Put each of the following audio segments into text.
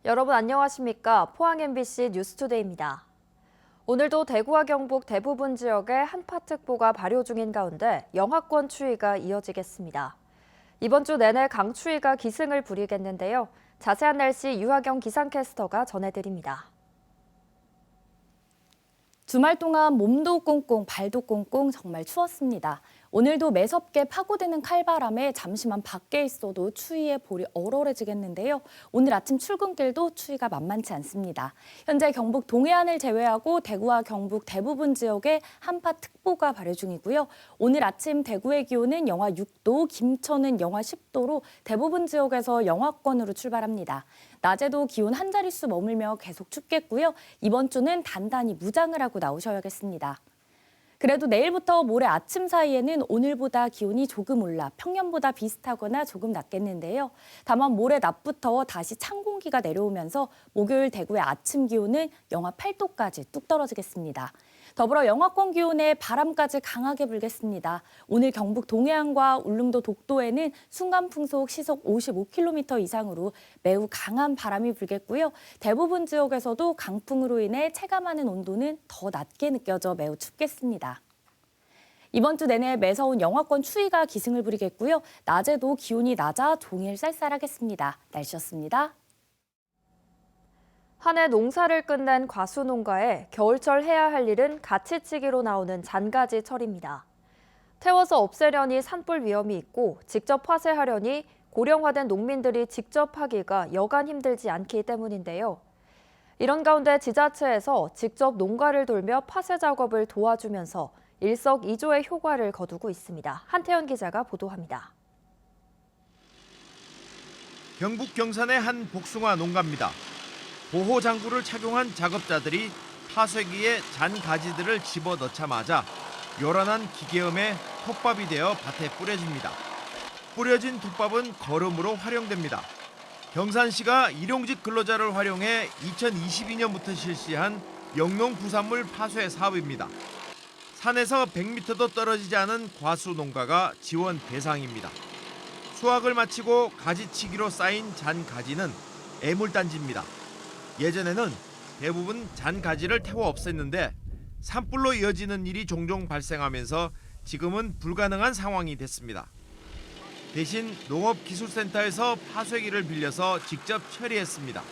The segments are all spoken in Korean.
여러분 안녕하십니까? 포항 MBC 뉴스투데이입니다. 오늘도 대구와 경북 대부분 지역에 한파특보가 발효 중인 가운데 영하권 추위가 이어지겠습니다. 이번 주 내내 강추위가 기승을 부리겠는데요. 자세한 날씨 유하경 기상캐스터가 전해드립니다. 주말 동안 몸도 꽁꽁, 발도 꽁꽁 정말 추웠습니다. 오늘도 매섭게 파고드는 칼바람에 잠시만 밖에 있어도 추위에 볼이 얼얼해지겠는데요. 오늘 아침 출근길도 추위가 만만치 않습니다. 현재 경북 동해안을 제외하고 대구와 경북 대부분 지역에 한파특보가 발효 중이고요. 오늘 아침 대구의 기온은 영하 6도, 김천은 영하 10도로 대부분 지역에서 영하권으로 출발합니다. 낮에도 기온 한 자릿수 머물며 계속 춥겠고요. 이번 주는 단단히 무장을 하고 나오셔야겠습니다. 그래도 내일부터 모레 아침 사이에는 오늘보다 기온이 조금 올라 평년보다 비슷하거나 조금 낮겠는데요. 다만 모레 낮부터 다시 찬 공기가 내려오면서 목요일 대구의 아침 기온은 영하 8도까지 뚝 떨어지겠습니다. 더불어 영하권 기온에 바람까지 강하게 불겠습니다. 오늘 경북 동해안과 울릉도 독도에는 순간 풍속 시속 55km 이상으로 매우 강한 바람이 불겠고요. 대부분 지역에서도 강풍으로 인해 체감하는 온도는 더 낮게 느껴져 매우 춥겠습니다. 이번 주 내내 매서운 영하권 추위가 기승을 부리겠고요. 낮에도 기온이 낮아 종일 쌀쌀하겠습니다. 날씨였습니다. 한 해 농사를 끝낸 과수농가에 겨울철 해야 할 일은 가치치기로 나오는 잔가지 처리입니다. 태워서 없애려니 산불 위험이 있고 직접 화쇄하려니 고령화된 농민들이 직접 하기가 여간 힘들지 않기 때문인데요. 이런 가운데 지자체에서 직접 농가를 돌며 파쇄 작업을 도와주면서 일석이조의 효과를 거두고 있습니다. 한태현 기자가 보도합니다. 경북 경산의 한 복숭아 농가입니다. 보호장구를 착용한 작업자들이 파쇄기에 잔 가지들을 집어넣자마자 요란한 기계음에 톱밥이 되어 밭에 뿌려집니다. 뿌려진 톱밥은 거름으로 활용됩니다. 경산시가 일용직 근로자를 활용해 2022년부터 실시한 영농 부산물 파쇄 사업입니다. 산에서 100m도 떨어지지 않은 과수 농가가 지원 대상입니다. 수확을 마치고 가지치기로 쌓인 잔 가지는 애물단지입니다. 예전에는 대부분 잔 가지를 태워 없앴는데 산불로 이어지는 일이 종종 발생하면서 지금은 불가능한 상황이 됐습니다. 대신 농업기술센터에서 파쇄기를 빌려서 직접 처리했습니다.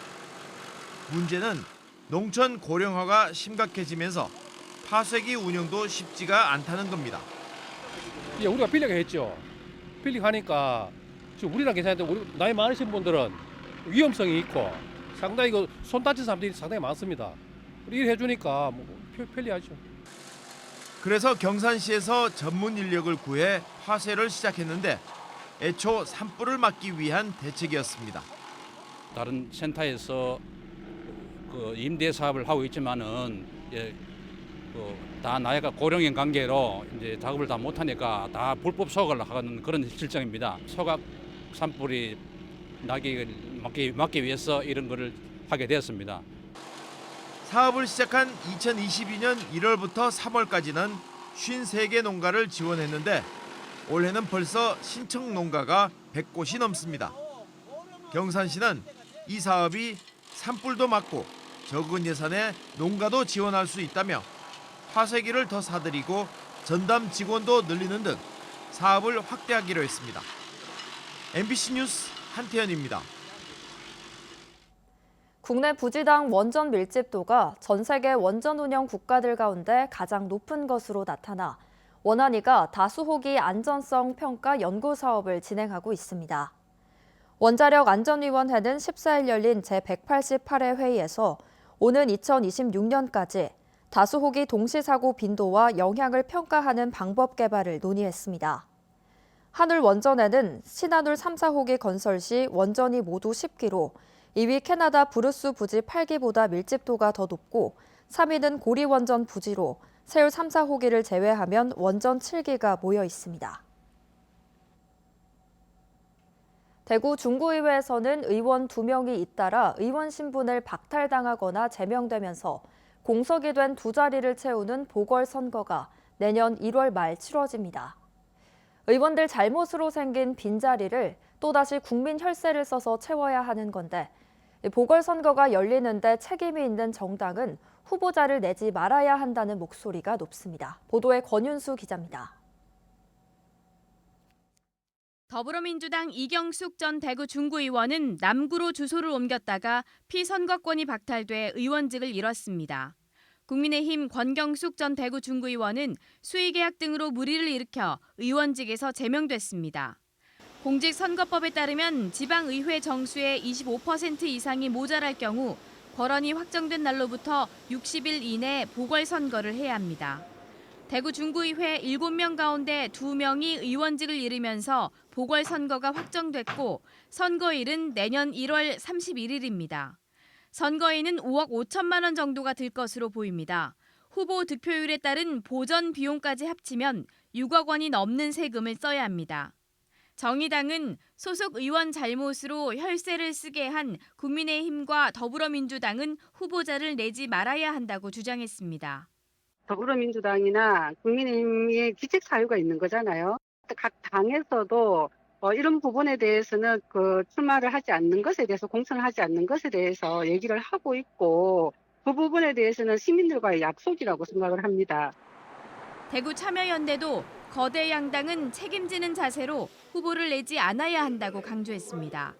문제는 농촌 고령화가 심각해지면서 파쇄기 운영도 쉽지가 않다는 겁니다. 우리가 빌리게 했죠. 빌리하니까 지금 우리랑 괜찮은데 우리 나이 많으신 분들은 위험성이 있고 상당히 손 다친 사람들이 상당히 많습니다. 일 해주니까 편리하죠. 그래서 경산시에서 전문 인력을 구해 파쇄를 시작했는데 애초 산불을 막기 위한 대책이었습니다. 다른 센터에서 임대 사업을 하고 있지만은 다 나이가 고령인 관계로 이제 작업을 다 못하니까 다 불법 소각을 하는 그런 실정입니다. 소각 산불이 막기 위해서 이런 거를 하게 되었습니다. 사업을 시작한 2022년 1월부터 3월까지는 53개 농가를 지원했는데 올해는 벌써 신청 농가가 100곳이 넘습니다. 경산시는 이 사업이 산불도 막고 적은 예산에 농가도 지원할 수 있다며 파쇄기를 더 사들이고 전담 직원도 늘리는 등 사업을 확대하기로 했습니다. MBC 뉴스 한태현입니다. 국내 부지당 원전 밀집도가 전 세계 원전 운영 국가들 가운데 가장 높은 것으로 나타나 원안위가 다수호기 안전성 평가 연구 사업을 진행하고 있습니다. 원자력 안전위원회는 14일 열린 제188회 회의에서 오는 2026년까지 다수호기 동시사고 빈도와 영향을 평가하는 방법 개발을 논의했습니다. 한울 원전에는 신한울 3, 4호기 건설 시 원전이 모두 10기로 2위 캐나다 브루스 부지 8기보다 밀집도가 더 높고 3위는 고리 원전 부지로 세울 3, 4호기를 제외하면 원전 7기가 모여 있습니다. 대구 중구의회에서는 의원 2명이 잇따라 의원 신분을 박탈당하거나 제명되면서 공석이 된 두 자리를 채우는 보궐선거가 내년 1월 말 치러집니다. 의원들 잘못으로 생긴 빈자리를 또다시 국민 혈세를 써서 채워야 하는 건데 보궐선거가 열리는데 책임이 있는 정당은 후보자를 내지 말아야 한다는 목소리가 높습니다. 보도에 권윤수 기자입니다. 더불어민주당 이경숙 전 대구 중구의원은 남구로 주소를 옮겼다가 피선거권이 박탈돼 의원직을 잃었습니다. 국민의힘 권경숙 전 대구 중구의원은 수의계약 등으로 물의를 일으켜 의원직에서 제명됐습니다. 공직선거법에 따르면 지방의회 정수의 25% 이상이 모자랄 경우 권한이 확정된 날로부터 60일 이내 보궐선거를 해야 합니다. 대구 중구의회 7명 가운데 2명이 의원직을 잃으면서 보궐선거가 확정됐고 선거일은 내년 1월 31일입니다. 선거에는 5억 5천만 원 정도가 들 것으로 보입니다. 후보 득표율에 따른 보전 비용까지 합치면 6억 원이 넘는 세금을 써야 합니다. 정의당은 소속 의원 잘못으로 혈세를 쓰게 한 국민의힘과 더불어민주당은 후보자를 내지 말아야 한다고 주장했습니다. 더불어민주당이나 국민의힘의 기책 사유가 있는 거잖아요. 각 당에서도 이런 부분에 대해서는 출마를 하지 않는 것에 대해서 공천을 하지 않는 것에 대해서 얘기를 하고 있고 그 부분에 대해서는 시민들과의 약속이라고 생각을 합니다. 대구 참여연대도 거대 양당은 책임지는 자세로 후보를 내지 않아야 한다고 강조했습니다.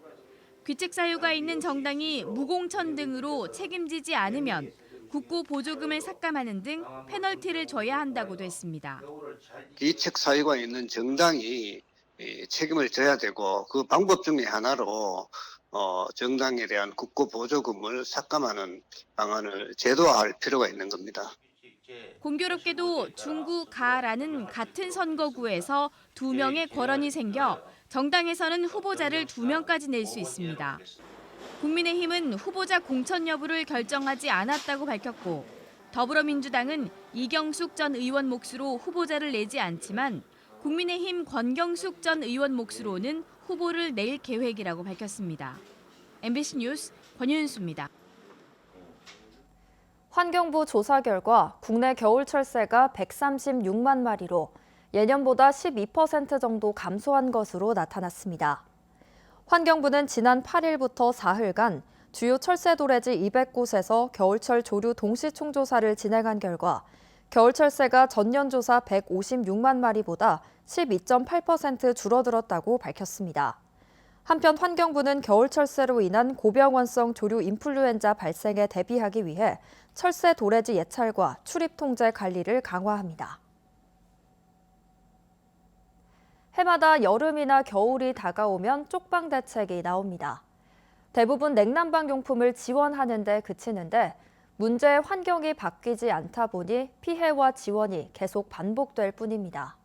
귀책 사유가 있는 정당이 무공천 등으로 책임지지 않으면 국고 보조금을 삭감하는 등 페널티를 줘야 한다고도 했습니다. 기책 사유가 있는 정당이 책임을 져야 되고 그 방법 중에 하나로 정당에 대한 국고 보조금을 삭감하는 방안을 제도화할 필요가 있는 겁니다. 공교롭게도 중구 가라는 같은 선거구에서 2명의 권한이 생겨 정당에서는 후보자를 2명까지 낼 수 있습니다. 국민의힘은 후보자 공천 여부를 결정하지 않았다고 밝혔고 더불어민주당은 이경숙 전 의원 몫으로 후보자를 내지 않지만 국민의힘 권경숙 전 의원 몫으로는 후보를 낼 계획이라고 밝혔습니다. MBC 뉴스 권윤수입니다. 환경부 조사 결과 국내 겨울철새가 136만 마리로 예년보다 12% 정도 감소한 것으로 나타났습니다. 환경부는 지난 8일부터 사흘간 주요 철새도래지 200곳에서 겨울철 조류 동시 총조사를 진행한 결과 겨울철새가 전년 조사 156만 마리보다 12.8% 줄어들었다고 밝혔습니다. 한편 환경부는 겨울철새로 인한 고병원성 조류 인플루엔자 발생에 대비하기 위해 철새 도래지 예찰과 출입 통제 관리를 강화합니다. 해마다 여름이나 겨울이 다가오면 쪽방 대책이 나옵니다. 대부분 냉난방 용품을 지원하는 데 그치는데 문제의 환경이 바뀌지 않다 보니 피해와 지원이 계속 반복될 뿐입니다.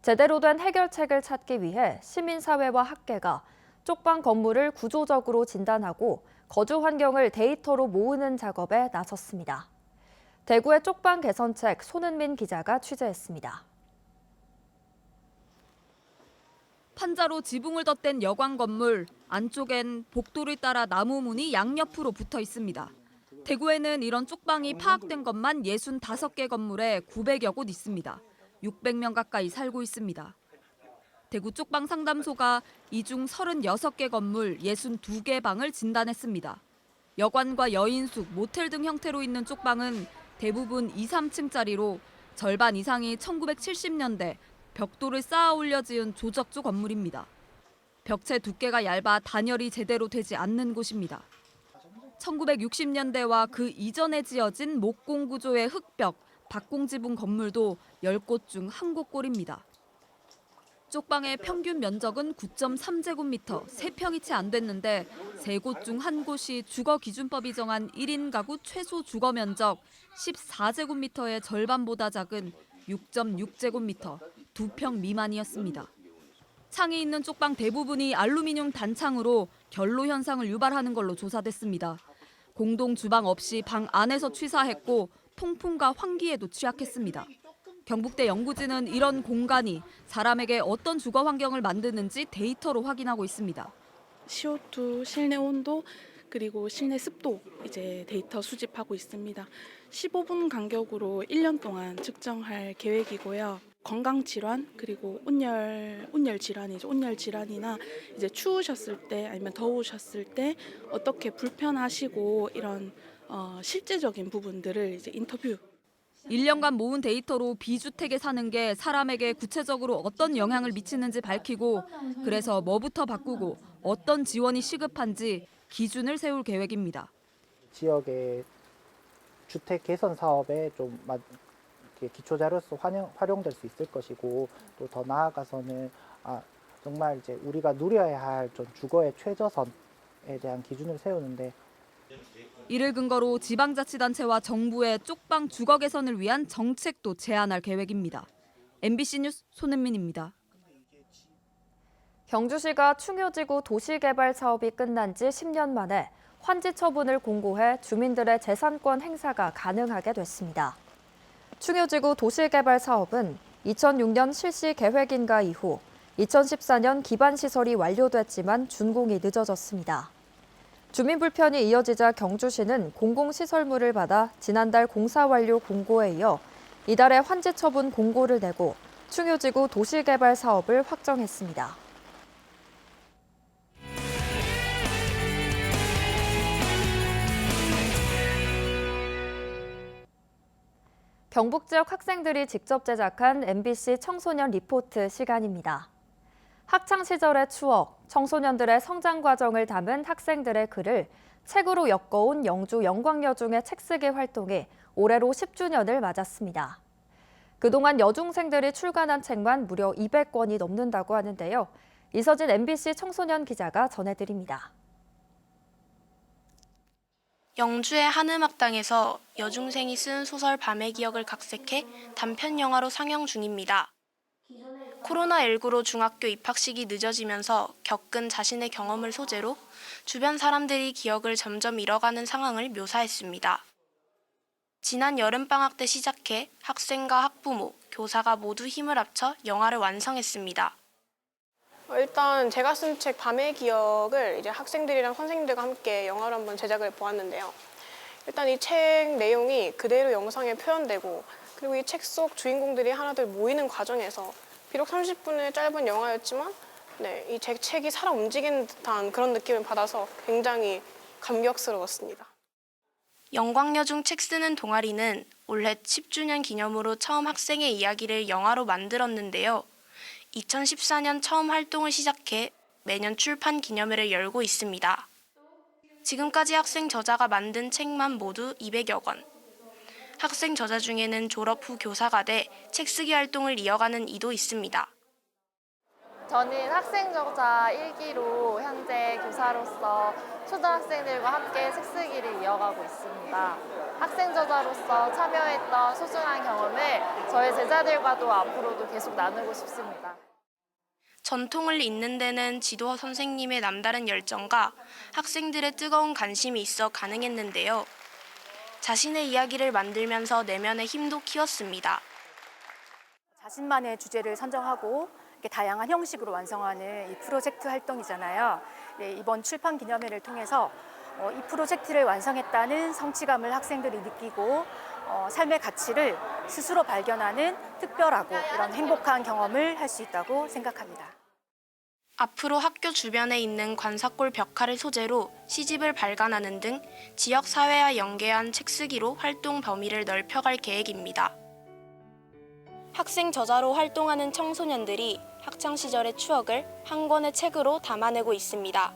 제대로 된 해결책을 찾기 위해 시민사회와 학계가 쪽방 건물을 구조적으로 진단하고 거주 환경을 데이터로 모으는 작업에 나섰습니다. 대구의 쪽방 개선책 손은민 기자가 취재했습니다. 판자로 지붕을 덧댄 여관 건물, 안쪽엔 복도를 따라 나무 문이 양옆으로 붙어 있습니다. 대구에는 이런 쪽방이 파악된 것만 65개 건물에 900여 곳 있습니다. 600명 가까이 살고 있습니다. 대구 쪽방 상담소가 이 중 36개 건물 62개 방을 진단했습니다. 여관과 여인숙, 모텔 등 형태로 있는 쪽방은 대부분 2, 3층짜리로 절반 이상이 1970년대 벽돌을 쌓아 올려 지은 조적조 건물입니다. 벽체 두께가 얇아 단열이 제대로 되지 않는 곳입니다. 1960년대와 그 이전에 지어진 목공 구조의 흙벽, 박공지붕 건물도 10곳 중 1곳 꼴입니다. 쪽방의 평균 면적은 9.3제곱미터, 3평이 채 안 됐는데 3곳 중 1곳이 주거기준법이 정한 1인 가구 최소 주거 면적 14제곱미터의 절반보다 작은 6.6제곱미터, 2평 미만이었습니다. 창이 있는 쪽방 대부분이 알루미늄 단창으로 결로 현상을 유발하는 걸로 조사됐습니다. 공동 주방 없이 방 안에서 취사했고 통풍과 환기에도 취약했습니다. 경북대 연구진은 이런 공간이 사람에게 어떤 주거 환경을 만드는지 데이터로 확인하고 있습니다. CO2 실내 온도 그리고 실내 습도 이제 데이터 수집하고 있습니다. 15분 간격으로 1년 동안 측정할 계획이고요. 건강 질환 그리고 온열 질환이죠. 온열 질환이나 이제 추우셨을 때 아니면 더우셨을 때 어떻게 불편하시고 이런 실제적인 부분들을 이제 인터뷰 1년간 모은 데이터로 비주택에 사는 게 사람에게 구체적으로 어떤 영향을 미치는지 밝히고 그래서 뭐부터 바꾸고 어떤 지원이 시급한지 기준을 세울 계획입니다. 지역의 주택 개선 사업에 좀 기초자료로서 활용될 수 있을 것이고 또 더 나아가서는 정말 이제 우리가 누려야 할 좀 주거의 최저선에 대한 기준을 세우는데 이를 근거로 지방자치단체와 정부의 쪽방 주거 개선을 위한 정책도 제안할 계획입니다. MBC 뉴스 손은민입니다. 경주시가 충효지구 도시개발 사업이 끝난 지 10년 만에 환지 처분을 공고해 주민들의 재산권 행사가 가능하게 됐습니다. 충효지구 도시개발 사업은 2006년 실시 계획인가 이후 2014년 기반시설이 완료됐지만 준공이 늦어졌습니다. 주민 불편이 이어지자 경주시는 공공시설물을 받아 지난달 공사 완료 공고에 이어 이달에 환지 처분 공고를 내고 충효지구 도시개발 사업을 확정했습니다. 경북 지역 학생들이 직접 제작한 MBC 청소년 리포트 시간입니다. 학창 시절의 추억, 청소년들의 성장 과정을 담은 학생들의 글을 책으로 엮어온 영주 영광여중의 책쓰기 활동이 올해로 10주년을 맞았습니다. 그동안 여중생들이 출간한 책만 무려 200권이 넘는다고 하는데요. 이서진 MBC 청소년 기자가 전해드립니다. 영주의 한음악당에서 여중생이 쓴 소설 밤의 기억을 각색해 단편 영화로 상영 중입니다. 코로나19로 중학교 입학식이 늦어지면서 겪은 자신의 경험을 소재로 주변 사람들이 기억을 점점 잃어가는 상황을 묘사했습니다. 지난 여름방학 때 시작해 학생과 학부모, 교사가 모두 힘을 합쳐 영화를 완성했습니다. 일단 제가 쓴 책 밤의 기억을 이제 학생들이랑 선생님들과 함께 영화로 한번 제작을 보았는데요. 일단 이 책 내용이 그대로 영상에 표현되고 그리고 이 책 속 주인공들이 하나둘 모이는 과정에서 비록 30분의 짧은 영화였지만 이 책이 살아 움직이는 듯한 그런 느낌을 받아서 굉장히 감격스러웠습니다. 영광여중 책 쓰는 동아리는 올해 10주년 기념으로 처음 학생의 이야기를 영화로 만들었는데요. 2014년 처음 활동을 시작해 매년 출판 기념회를 열고 있습니다. 지금까지 학생 저자가 만든 책만 모두 200여 권. 학생 저자 중에는 졸업 후 교사가 돼 책쓰기 활동을 이어가는 이도 있습니다. 저는 학생 저자 1기로 현재 교사로서 초등학생들과 함께 책쓰기를 이어가고 있습니다. 학생 저자로서 참여했던 소중한 경험을 저희 제자들과도 앞으로도 계속 나누고 싶습니다. 전통을 잇는 데는 지도 선생님의 남다른 열정과 학생들의 뜨거운 관심이 있어 가능했는데요. 자신의 이야기를 만들면서 내면의 힘도 키웠습니다. 자신만의 주제를 선정하고 다양한 형식으로 완성하는 이 프로젝트 활동이잖아요. 이번 출판 기념회를 통해서 이 프로젝트를 완성했다는 성취감을 학생들이 느끼고 삶의 가치를 스스로 발견하는 특별하고 이런 행복한 경험을 할 수 있다고 생각합니다. 앞으로 학교 주변에 있는 관사골 벽화를 소재로 시집을 발간하는 등 지역 사회와 연계한 책쓰기로 활동 범위를 넓혀갈 계획입니다. 학생 저자로 활동하는 청소년들이 학창시절의 추억을 한 권의 책으로 담아내고 있습니다.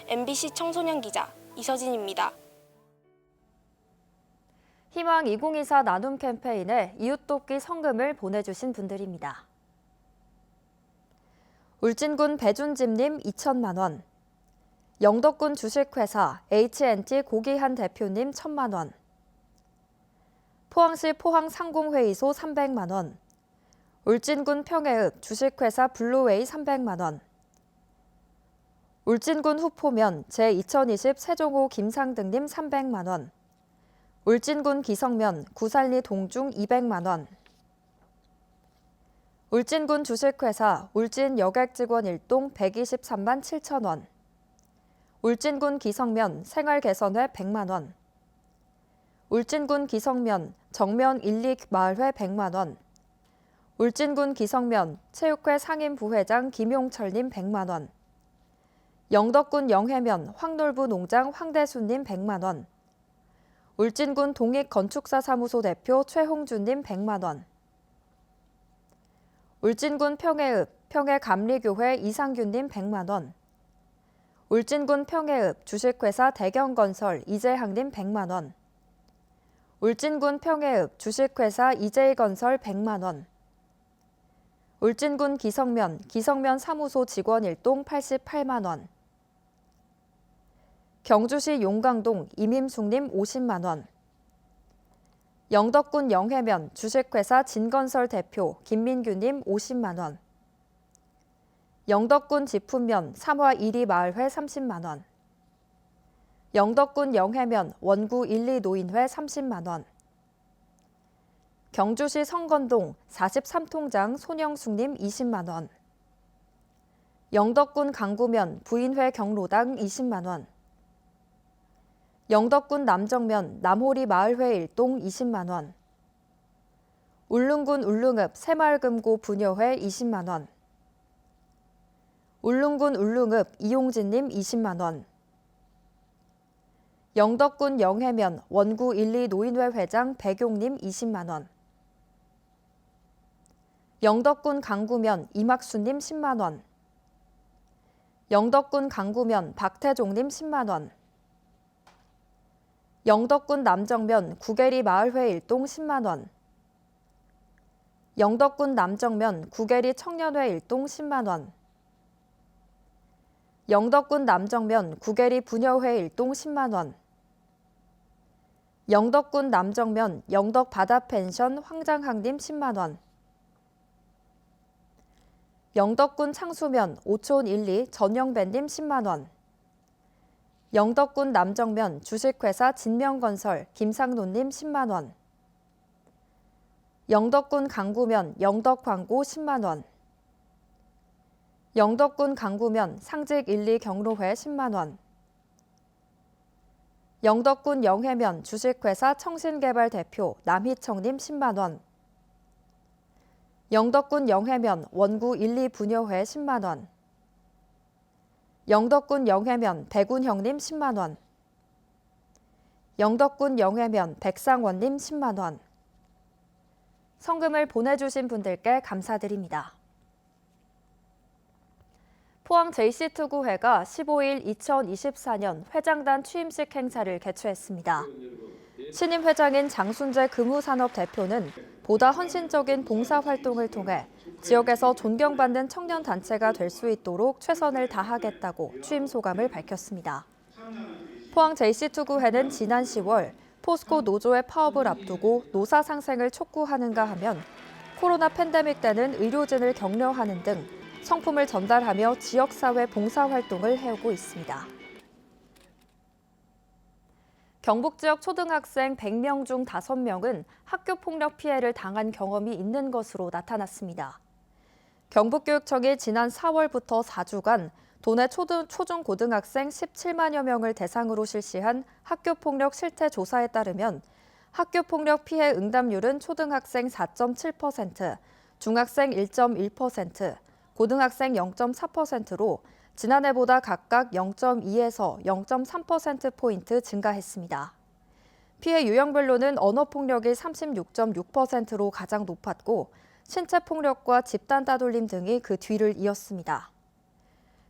MBC 청소년 기자 이서진입니다. 희망 2024 나눔 캠페인에 이웃돕기 성금을 보내주신 분들입니다. 울진군 배준집님 2천만 원, 영덕군 주식회사 H&T 고기한 대표님 1,000만 원, 포항시 포항상공회의소 300만 원, 울진군 평해읍 주식회사 블루웨이 300만 원, 울진군 후포면 제2020 세종호 김상등님 300만 원, 울진군 기성면 구살리 동중 200만 원, 울진군 주식회사 울진 여객직원 1동 123만 7천 원, 울진군 기성면 생활개선회 100만 원, 울진군 기성면 정면 1, 2 마을회 100만 원, 울진군 기성면 체육회 상임부회장 김용철님 100만 원. 영덕군 영해면 황놀부 농장 황대수님 100만 원. 울진군 동익건축사사무소 대표 최홍준님 100만 원. 울진군 평해읍 평해감리교회 이상균님 100만 원. 울진군 평해읍 주식회사 대경건설 이재항님 100만 원. 울진군 평해읍 주식회사 이재건설 100만 원. 울진군 기성면 사무소 직원 일동 88만 원. 경주시 용강동 임임숙님 50만 원. 영덕군 영해면 주식회사 진건설 대표 김민규님 50만 원. 영덕군 지품면 삼화 1리 마을회 30만 원. 영덕군 영해면 원구 1, 2 노인회 30만 원. 경주시 성건동 43통장 손영숙님 20만 원. 영덕군 강구면 부인회 경로당 20만 원. 영덕군 남정면 남호리 마을회 일동 20만 원. 울릉군 울릉읍 새마을금고 부녀회 20만 원. 울릉군 울릉읍 이용진님 20만 원. 영덕군 영해면 원구 1, 2 노인회 회장 백용님 20만 원. 영덕군 강구면 이막수님 10만 원. 영덕군 강구면 박태종님 10만 원. 영덕군 남정면 구계리 마을회 일동 10만 원. 영덕군 남정면 구계리 청년회 일동 10만 원. 영덕군 남정면 구계리 부녀회 일동 10만 원. 영덕군 남정면 영덕바다펜션 황장항님 10만 원. 영덕군 창수면 오촌 1, 2 전영배님 10만 원. 영덕군 남정면 주식회사 진명건설 김상노님 10만 원. 영덕군 강구면 영덕광고 10만 원. 영덕군 강구면 상직 1, 2 경로회 10만 원. 영덕군 영해면 주식회사 청신개발 대표 남희청님 10만 원. 영덕군 영해면 원구 1, 2 부녀회 10만 원. 영덕군 영해면 백운형님 10만 원. 영덕군 영해면 백상원님 10만 원. 성금을 보내주신 분들께 감사드립니다. 포항 JC투구회가 15일 2024년 회장단 취임식 행사를 개최했습니다. 신임 회장인 장순재 금우산업 대표는 보다 헌신적인 봉사활동을 통해 지역에서 존경받는 청년단체가 될 수 있도록 최선을 다하겠다고 취임 소감을 밝혔습니다. 포항 JC투구회는 지난 10월 포스코 노조의 파업을 앞두고 노사 상생을 촉구하는가 하면 코로나 팬데믹 때는 의료진을 격려하는 등 성품을 전달하며 지역사회 봉사활동을 해오고 있습니다. 경북 지역 초등학생 100명 중 5명은 학교폭력 피해를 당한 경험이 있는 것으로 나타났습니다. 경북교육청이 지난 4월부터 4주간 도내 초중고등학생 17만여 명을 대상으로 실시한 학교폭력 실태 조사에 따르면 학교폭력 피해 응답률은 초등학생 4.7%, 중학생 1.1%, 고등학생 0.4%로 지난해보다 각각 0.2에서 0.3%포인트 증가했습니다. 피해 유형별로는 언어폭력이 36.6%로 가장 높았고 신체폭력과 집단 따돌림 등이 그 뒤를 이었습니다.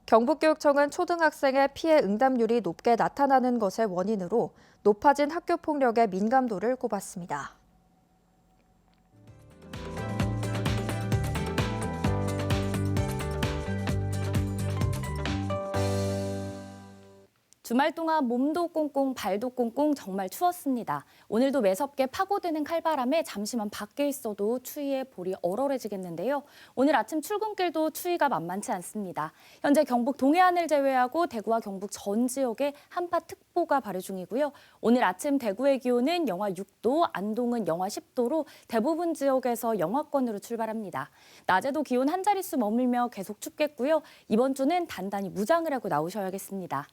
경북교육청은 초등학생의 피해 응답률이 높게 나타나는 것의 원인으로 높아진 학교폭력의 민감도를 꼽았습니다. 주말 동안 몸도 꽁꽁 발도 꽁꽁 정말 추웠습니다. 오늘도 매섭게 파고드는 칼바람에 잠시만 밖에 있어도 추위에 볼이 얼얼해지겠는데요. 오늘 아침 출근길도 추위가 만만치 않습니다. 현재 경북 동해안을 제외하고 대구와 경북 전 지역에 한파특보가 발효 중이고요. 오늘 아침 대구의 기온은 영하 6도, 안동은 영하 10도로 대부분 지역에서 영하권으로 출발합니다. 낮에도 기온 한 자릿수 머물며 계속 춥겠고요. 이번 주는 단단히 무장을 하고 나오셔야겠습니다.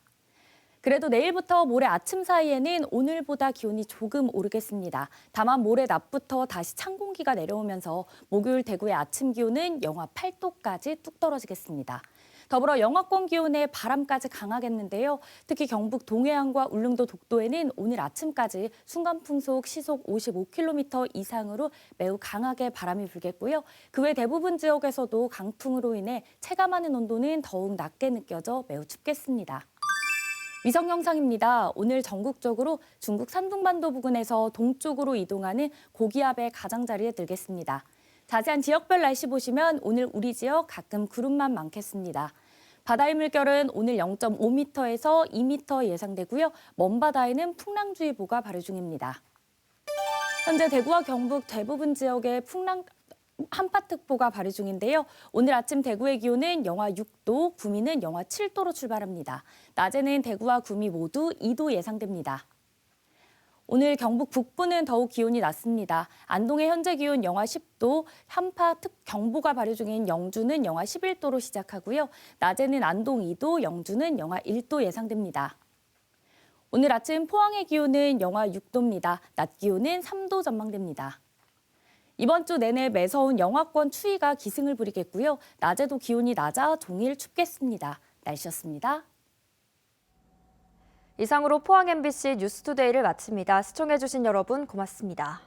그래도 내일부터 모레 아침 사이에는 오늘보다 기온이 조금 오르겠습니다. 다만 모레 낮부터 다시 찬 공기가 내려오면서 목요일 대구의 아침 기온은 영하 8도까지 뚝 떨어지겠습니다. 더불어 영하권 기온에 바람까지 강하겠는데요. 특히 경북 동해안과 울릉도 독도에는 오늘 아침까지 순간풍속 시속 55km 이상으로 매우 강하게 바람이 불겠고요. 그 외 대부분 지역에서도 강풍으로 인해 체감하는 온도는 더욱 낮게 느껴져 매우 춥겠습니다. 위성 영상입니다. 오늘 전국적으로 중국 산둥반도 부근에서 동쪽으로 이동하는 고기압의 가장자리에 들겠습니다. 자세한 지역별 날씨 보시면 오늘 우리 지역 가끔 구름만 많겠습니다. 바다의 물결은 오늘 0.5m에서 2m 예상되고요. 먼 바다에는 풍랑주의보가 발효 중입니다. 현재 대구와 경북 대부분 지역에 한파특보가 발효 중인데요. 오늘 아침 대구의 기온은 영하 6도, 구미는 영하 7도로 출발합니다. 낮에는 대구와 구미 모두 2도 예상됩니다. 오늘 경북 북부는 더욱 기온이 낮습니다. 안동의 현재 기온 영하 10도, 한파특경보가 발효 중인 영주는 영하 11도로 시작하고요. 낮에는 안동 2도, 영주는 영하 1도 예상됩니다. 오늘 아침 포항의 기온은 영하 6도입니다. 낮 기온은 3도 전망됩니다. 이번 주 내내 매서운 영하권 추위가 기승을 부리겠고요. 낮에도 기온이 낮아 종일 춥겠습니다. 날씨였습니다. 이상으로 포항 MBC 뉴스투데이를 마칩니다. 시청해주신 여러분 고맙습니다.